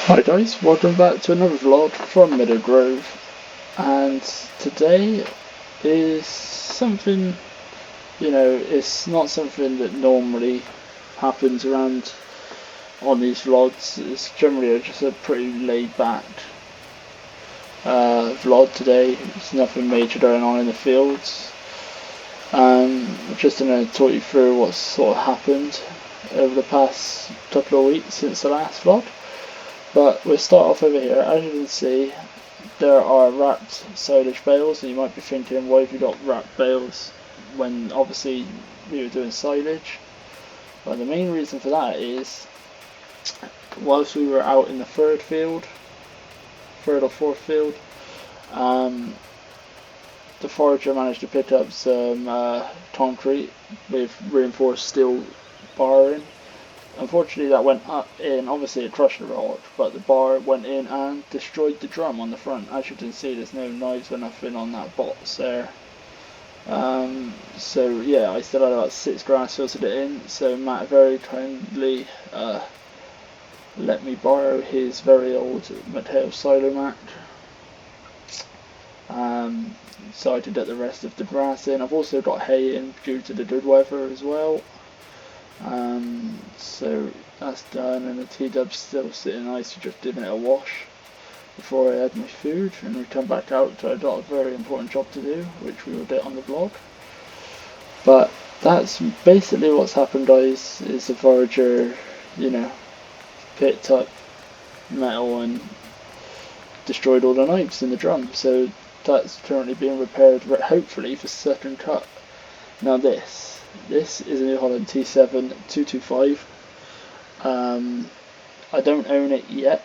Hi guys, welcome back to another vlog from MeadowGrove, and today is something, it's not something that normally happens around on these vlogs. It's generally just a pretty laid back vlog today. There's nothing major going on in the fields. I'm just going to talk you through what's sort of happened over the past couple of weeks since the last vlog. But we'll start off over here. As you can see, there are wrapped silage bales, and you might be thinking, why have you got wrapped bales when obviously we were doing silage? Well, the main reason for that is, whilst we were out in the third or fourth field, the forager managed to pick up some concrete with reinforced steel barring. Unfortunately, that went up in, obviously it crushed the rock, but the bar went in and destroyed the drum on the front. As you can see, there's no knives or nothing on that box there. So yeah, I still had about 6 grass filtered it in, so Matt very kindly let me borrow his very old Mateo silo mat. So I did get the rest of the grass in. I've also got hay in due to the good weather as well. So that's done, and the T-dub's still sitting nice, just giving it a wash before I had my food, and we come back out. So I got a very important job to do, which we will get on the vlog. But that's basically what's happened, guys. Is the forager, picked up metal and destroyed all the knives in the drum. So that's currently being repaired, hopefully for second cut. Now this is a New Holland T7 225. I don't own it yet.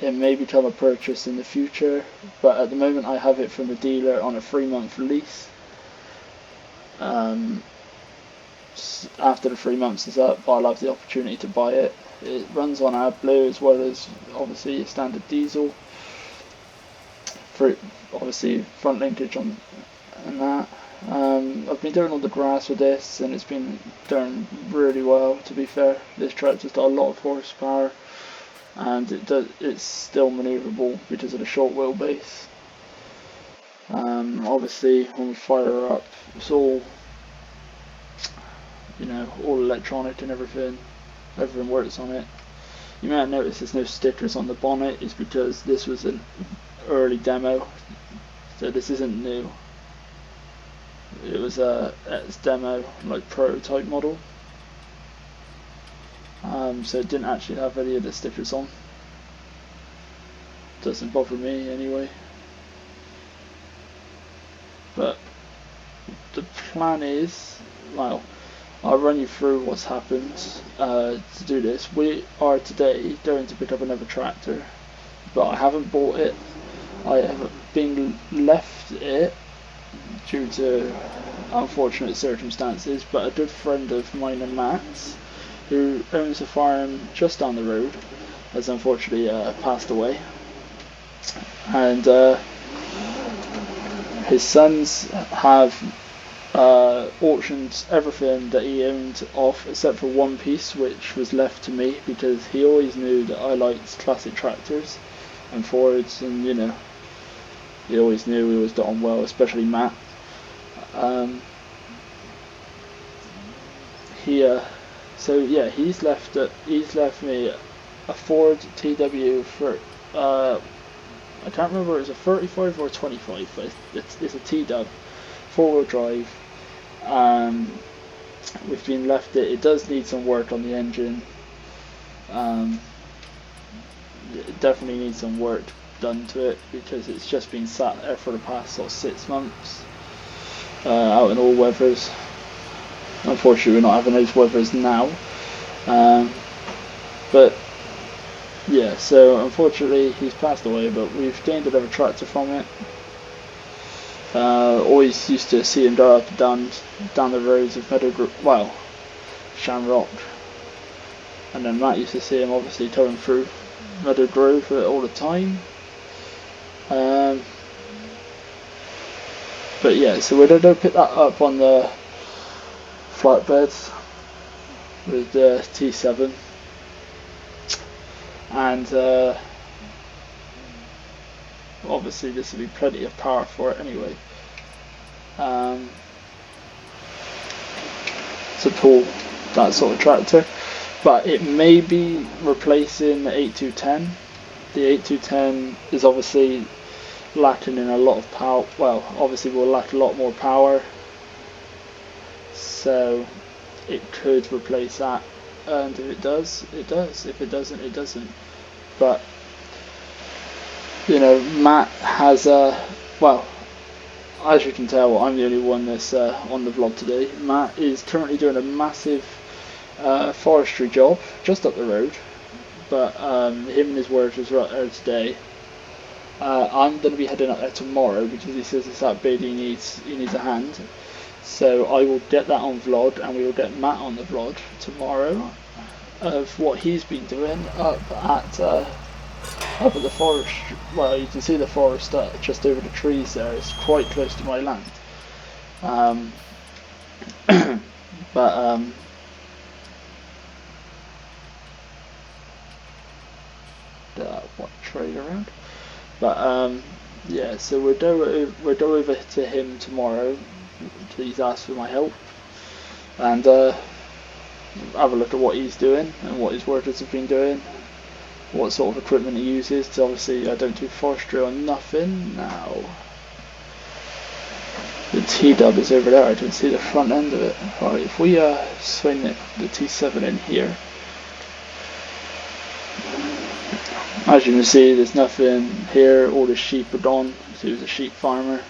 It may become a purchase in the future, but at the moment I have it from the dealer on a 3-month lease. After the 3 months is up, I'll have the opportunity to buy it. It runs on AdBlue as well as obviously standard diesel. For obviously front linkage on and that. I've been doing all the grass with this, and it's been done really well, to be fair. This tractor's got a lot of horsepower, and it's still manoeuvrable because of the short wheelbase. Obviously when we fire up, it's all all electronic and everything works on it. You might notice there's no stickers on the bonnet. It's because this was an early demo, so this isn't new. It was a demo, like prototype model, so it didn't actually have any of the stickers on. Doesn't bother me anyway. But the plan is, well, I'll run you through what's happened to do this. We are today going to pick up another tractor, but I haven't bought it. I have been left it due to unfortunate circumstances, but a good friend of mine and Matt's, who owns a farm just down the road, has unfortunately passed away, and his sons have auctioned everything that he owned off except for one piece, which was left to me, because he always knew that I liked classic tractors and Fords, and he always knew we always got on well, especially Matt. He's left me a Ford TW for I can't remember if it was a 35 or a 25, but it's a T-dub, 4-wheel drive. We've been left it. It does need some work on the engine. It definitely needs some work done to it, because it's just been sat there for the past sort of 6 months, out in all weathers. Unfortunately, we're not having those weathers now. But yeah, so unfortunately he's passed away, but we've gained another tractor from it. Always used to see him go up and down the roads of MeadowGrove, Shamrock, and then Matt used to see him obviously going through MeadowGrove all the time. But yeah, so we're going to pick that up on the flatbeds with the T7. and obviously this will be plenty of power for it anyway. To pull that sort of tractor, but it may be replacing the 8210. The 8210 is obviously lacking in a lot of power. Well, obviously will lack a lot more power, so it could replace that, and if it does, it does. If it doesn't, it doesn't. But you know, Matt has well, as you can tell, I'm the only one that's on the vlog today. Matt is currently doing a massive forestry job just up the road, but him and his workers are up there today. I'm going to be heading up there tomorrow because he says it's that big, he needs a hand. So I will get that on vlog, and we will get Matt on the vlog tomorrow of what he's been doing up at the forest. Well, you can see the forest just over the trees there. It's quite close to my land. But what trade around? But yeah, so we'll go over to him tomorrow. Please ask for my help, and have a look at what he's doing and what his workers have been doing, what sort of equipment he uses. So obviously I don't do forestry or nothing now. The T-dub is over there, I can see the front end of it. Right, if we swing the T7 in here, as you can see there's nothing here, all the sheep are gone, so he was a sheep farmer.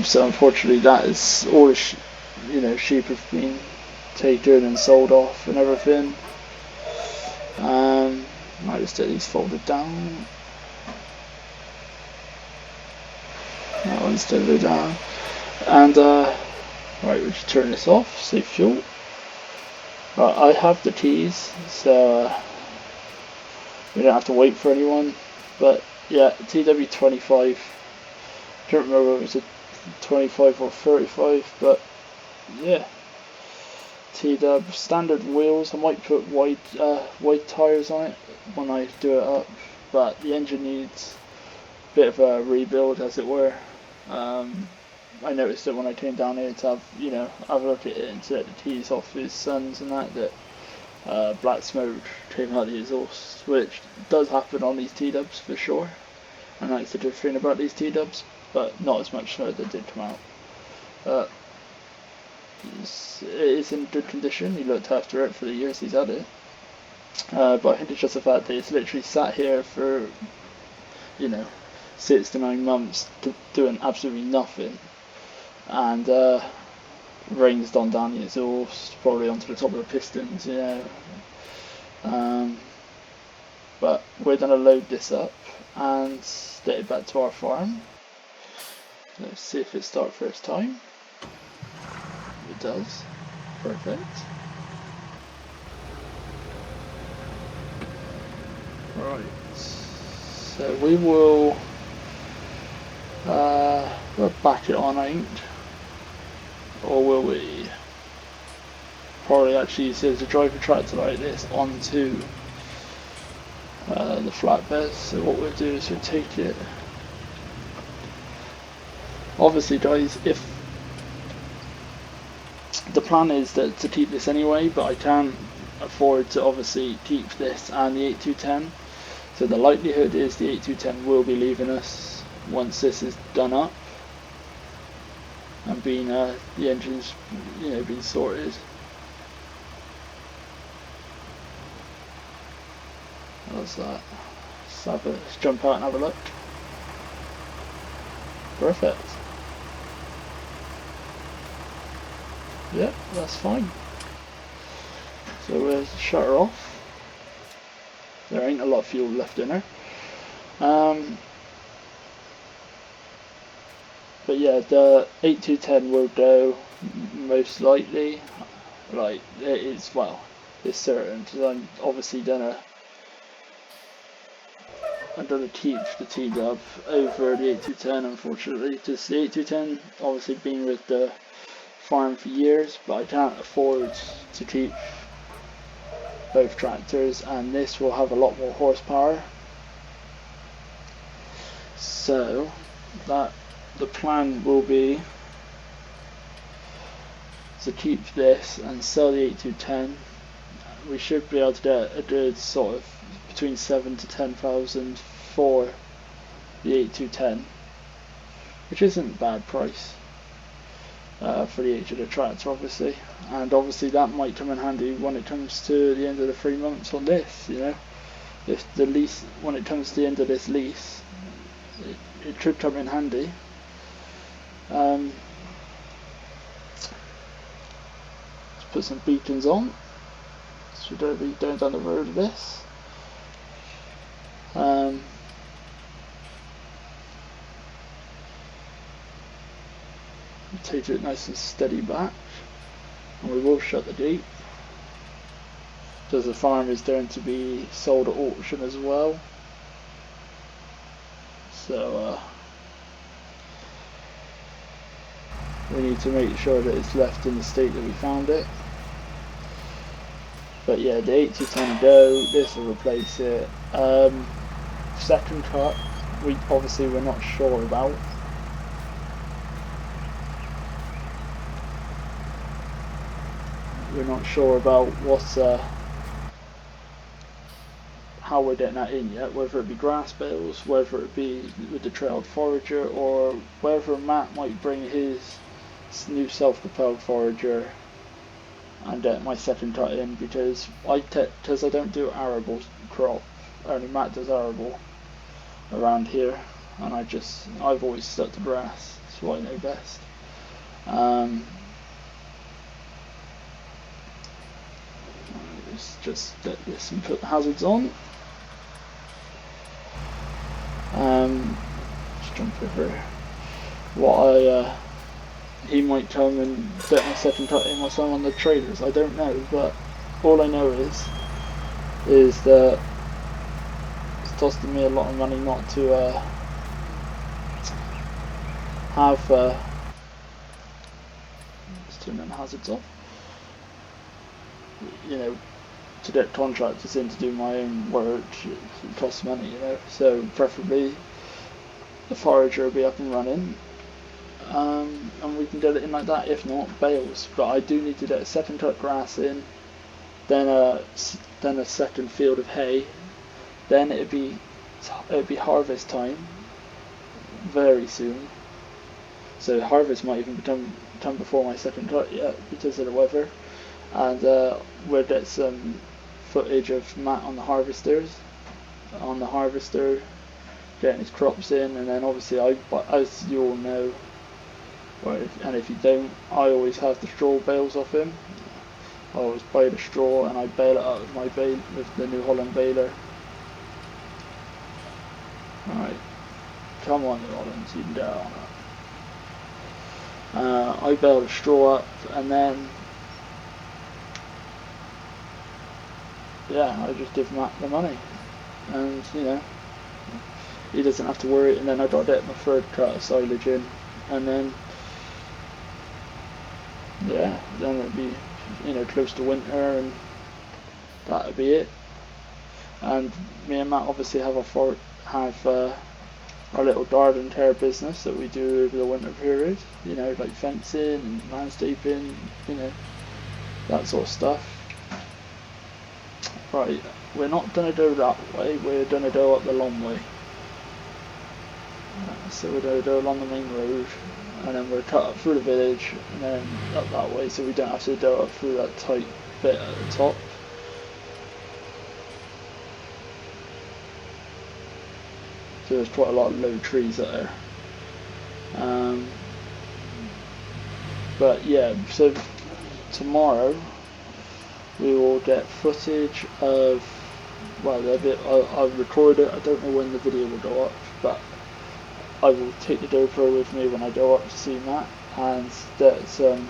So unfortunately that is all the sheep have been taken and sold off and everything. I just get these folded down. That one's folded down. And right, we should turn this off, save fuel. Right, I have the keys, so we don't have to wait for anyone. But yeah, TW25. I don't remember whether it was a 25 or 35, but yeah. T-dub, standard wheels. I might put wide tyres on it when I do it up, but the engine needs a bit of a rebuild, as it were. I noticed that when I came down here to have a look at it and set the keys off his sons and that black smoke came out the exhaust, which does happen on these T-dubs for sure, and that's the good thing about these T-dubs, but not as much smoke that did come out. It is in good condition. He looked after it for the years he's had it, but I think it's just the fact that it's literally sat here for 6 to 9 months doing absolutely nothing, and rain's gone down the exhaust, probably onto the top of the pistons, but we're going to load this up and get it back to our farm. Let's see if it starts first time. It does. Perfect. Right. So we will we'll back it on, I think. Or will we? Probably actually says to drive a tractor like this onto the flatbed. So what we'll do is we'll take it. Obviously, guys, if the plan is to keep this anyway, but I can't afford to obviously keep this and the 8210. So the likelihood is the 8210 will be leaving us once this is done up and being the engine's been sorted. What's that? Let's jump out and have a look. Perfect. Yep, that's fine. So we'll shut her off. There ain't a lot of fuel left in her. But yeah, the 8210 will go most likely. Like, it's certain, because I'm obviously gonna keep the T-dub over the 8210, unfortunately, because the 8210 obviously been with the farm for years, but I can't afford to keep both tractors, and this will have a lot more horsepower. So that the plan will be to keep this and sell the 8210. We should be able to get a good sort of between 7 to 10,000 for the 8210, which isn't a bad price for the age of the tractor, obviously. And obviously that might come in handy when it comes to the end of the 3 months on this, you know. If the lease, when it comes to the end of this lease, it could come in handy. Let's put some beacons on, so we don't be going down the road of this. Take it nice and steady back, and we will shut the gate, because the farm is going to be sold at auction as well. So we need to make sure that it's left in the state that we found it. But yeah, the 8210 go, this will replace it. Second cut, we're not sure about. We're not sure about how we're getting that in yet, whether it be grass bales, whether it be with the trailed forager, or whether Matt might bring his new self-propelled forager and get my second cut in, because I don't do arable crop, only Matt does arable around here, and I've always stuck to grass, that's what I know best. Let's just get this and put the hazards on. Just jump over he might come and get my second cut in whilst I'm on the traders, I don't know, but all I know is that it's costing me a lot of money not to have let's turn them hazards off, you know, to get contractors in to do my own work. It costs money, you know, so preferably the forager will be up and running, and we can get it in like that, if not bales. But I do need to get a second cut grass in, then a second field of hay, then it'd be harvest time very soon, so harvest might even come before my second cut yet because of the weather. And we'll get some footage of Matt on the harvester getting his crops in, and then obviously as you all know, and if you don't, I always have the straw bales off him. I always buy the straw and I bale it out with with the New Holland baler. Alright, come on New Holland, you can get on it. I bale the straw up, and then I just give Matt the money, and you know, he doesn't have to worry. And then I got to get my third cut of silage in, and then then it'd be, you know, close to winter, and that'd be it. And me and Matt obviously have our little garden care business that we do over the winter period, you know, like fencing and landscaping, you know, that sort of stuff. Right, we're not going to go that way, we're going to go up the long way. So we're going to go along the main road, and then we'll cut up through the village and then up that way, so we don't have to go up through that tight bit at the top. So there's quite a lot of low trees up there. But yeah, so tomorrow we will get footage of, well, I'll record it. I don't know when the video will go up, but I will take the GoPro with me when I go up to see Matt, and get some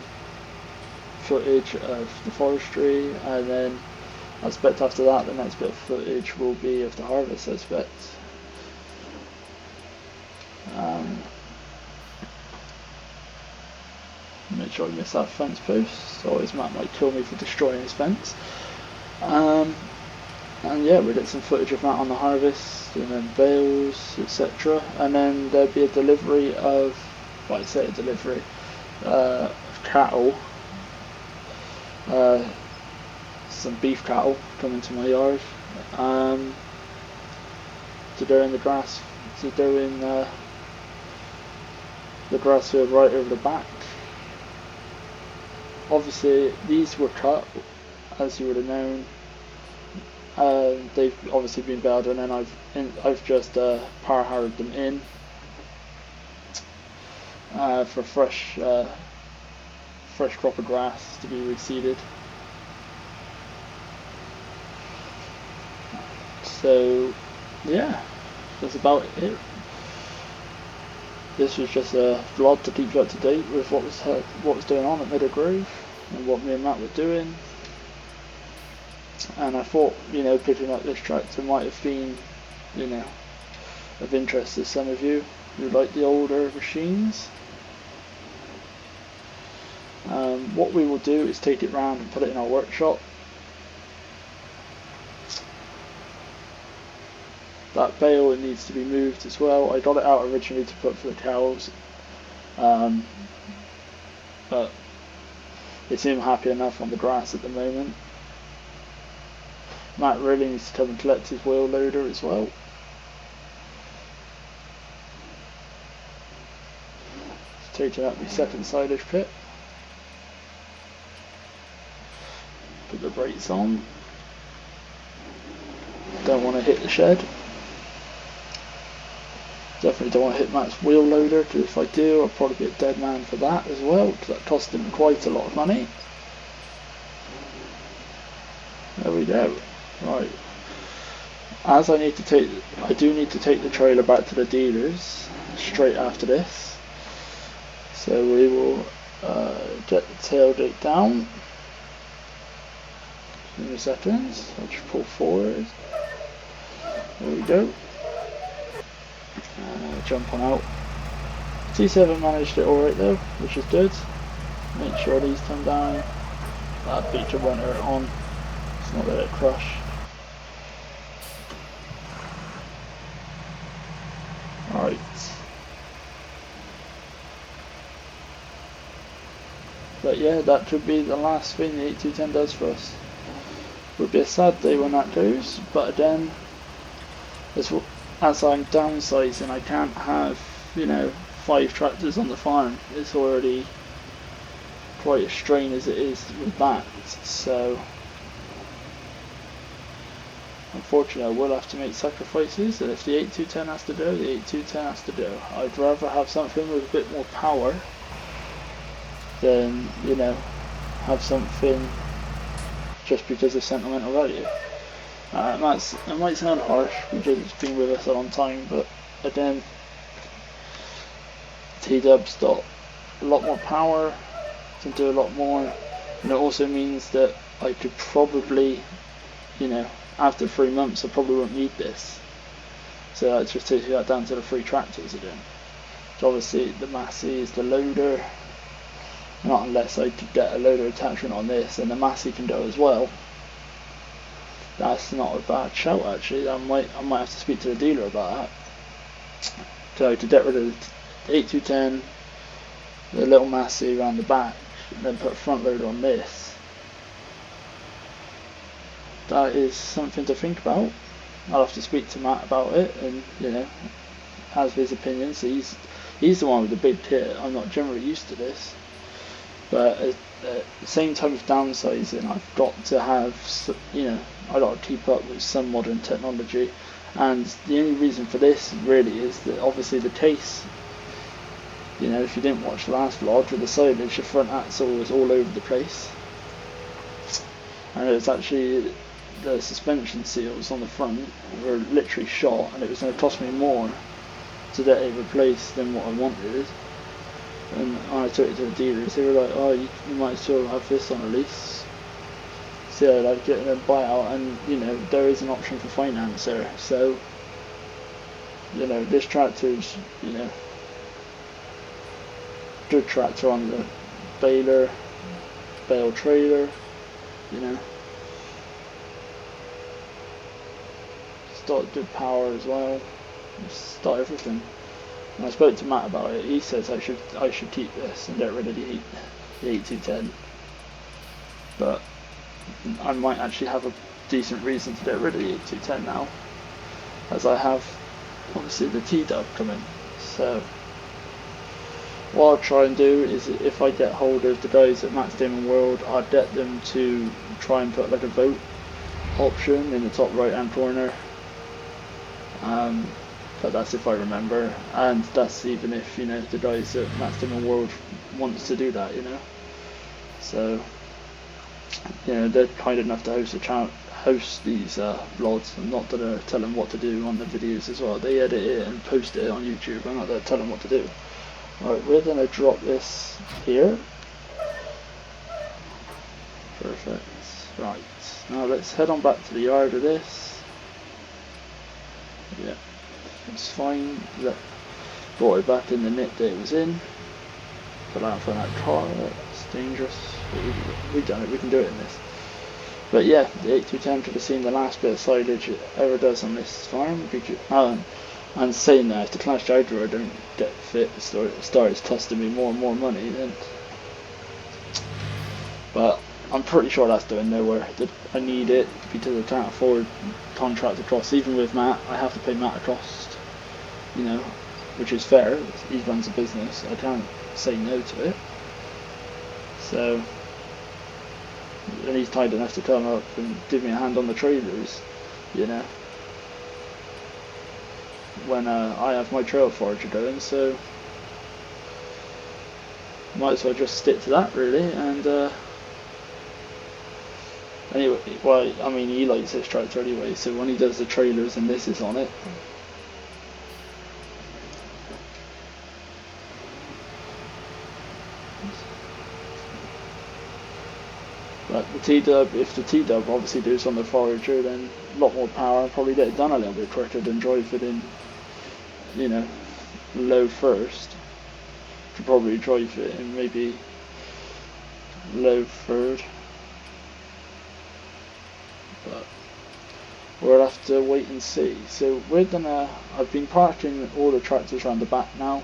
footage of the forestry, and then I expect after that the next bit of footage will be of the harvest, I expect. Make sure I miss that fence post, otherwise Matt might kill me for destroying his fence. And yeah, we get some footage of that on the harvest, and then bales, etc. And then there'd be a delivery of, well, I say a delivery, of cattle, some beef cattle coming to my yard, to doing the grass, to doing the grass field right over the back. Obviously, these were cut, as you would have known. They've obviously been baled, and then I've just power harrowed them in for fresh crop of grass to be reseeded. So yeah, that's about it. This was just a vlog to keep you up to date with what was going on at MeadowGrove and what me and Matt were doing. And I thought, picking up this tractor might have been, of interest to some of you who like the older machines. What we will do is take it round and put it in our workshop. That bale needs to be moved as well. I got it out originally to put for the cows, but they seem happy enough on the grass at the moment. Matt really needs to come and collect his wheel loader as well. Taking up my second silage pit. Put the brakes on. Don't want to hit the shed. Definitely don't want to hit Matt's wheel loader, because if I do, I'll probably be a dead man for that as well, because that cost him quite a lot of money. There we go. Right. As I do need to take the trailer back to the dealers straight after this. So we will get the tailgate down. In a second. I'll just pull forward. There we go. Jump on out. T7 managed it alright though, which is good. Make sure these come down. That feature won't hurt on. It's not let it crush. Alright. But yeah, that could be the last thing the 8210 does for us. It would be a sad day when that goes, but again, as I'm downsizing, I can't have, 5 tractors on the farm. It's already quite a strain as it is with that, so unfortunately I will have to make sacrifices, and if the 8210 has to do, the 8210 has to do. I'd rather have something with a bit more power than, have something just because of sentimental value. It might sound harsh because it's been with us a long time, but again, T-Dub's got a lot more power, can do a lot more, and it also means that I could probably, after 3 months I probably won't need this. So that just takes that down to the 3 tractors again. So obviously the Massey is the loader, not unless I could get a loader attachment on this, and the Massey can go as well. That's not a bad shout actually. I might have to speak to the dealer about that. So to get rid of the 8210, the little Massey around the back, and then put a front loader on this. That is something to think about. I'll have to speak to Matt about it, and has his opinions. He's the one with the big kit. I'm not generally used to this, but at the same time of downsizing, I've got to have, I got to keep up with some modern technology, and the only reason for this really is that obviously the case. If you didn't watch the last vlog with the silage, the front axle was all over the place, and it was actually the suspension seals on the front were literally shot, and it was going to cost me more to get it replaced than what I wanted. And when I took it to the dealers, they were like, "Oh, you might as well have this on a lease." So yeah, like getting a buyout, and there is an option for finance there. So this tractor's good tractor on the bale trailer, Start do power as well. Start everything. And I spoke to Matt about it. He says I should keep this and get rid of the 8210. But I might actually have a decent reason to get rid of the 8210 now, as I have obviously the T-dub coming. So what I'll try and do is, if I get hold of the guys at Max Damon World, I'll get them to try and put like a vote option in the top right hand corner. But that's if I remember, and that's even if, you know, the guys at Max Damon World wants to do that, you know. So, you know, they're kind enough to host these vlogs. I'm not gonna tell them what to do on the videos as well. They edit it and post it on YouTube. I'm not gonna tell them what to do. Alright, we're gonna drop this here. Perfect. Right, now let's head on back to the yard of this. Yeah, it's fine. Brought it back in the knit that it was in. Put out for that car. It's dangerous. We've done it. We can do it in this. But yeah, the 8210 could have seen the last bit of silage it ever does on this farm. And saying that, if the Clash Jaguar don't get fit, it starts costing me more and more money. Then, but I'm pretty sure that's going nowhere. I need it because I can't afford contract across. Even with Matt, I have to pay Matt a cost, you know, which is fair. He runs a business. I can't say no to it. So, and he's kind enough to come up and give me a hand on the trailers, you know, when I have my trail forager going. So might as well just stick to that really. And anyway, well, I mean, he likes his tractor anyway, so when he does the trailers and this is on it, but the T-dub, if the T-dub obviously does on the forager, then a lot more power, and probably get it done a little bit quicker than drive it in, you know, low first. Could probably drive it in maybe low third, but we'll have to wait and see. So I've been parking all the tractors around the back now,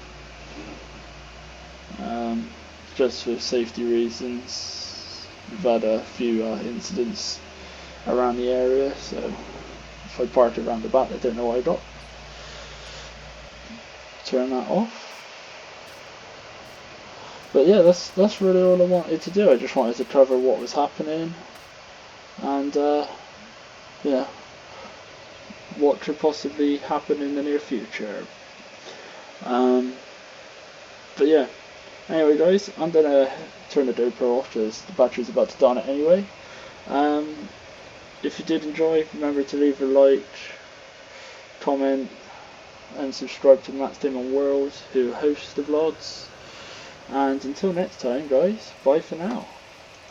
just for safety reasons. We've had a few incidents around the area, so if I park it around the back, I don't know what I got. Turn that off. But yeah, that's really all I wanted to do. I just wanted to cover what was happening, and yeah, what could possibly happen in the near future. But yeah, anyway guys, I'm gonna turn the GoPro off because the battery's about to die on it anyway. If you did enjoy, remember to leave a like, comment, and subscribe to Max Damon World, who hosts the vlogs. And until next time guys, bye for now.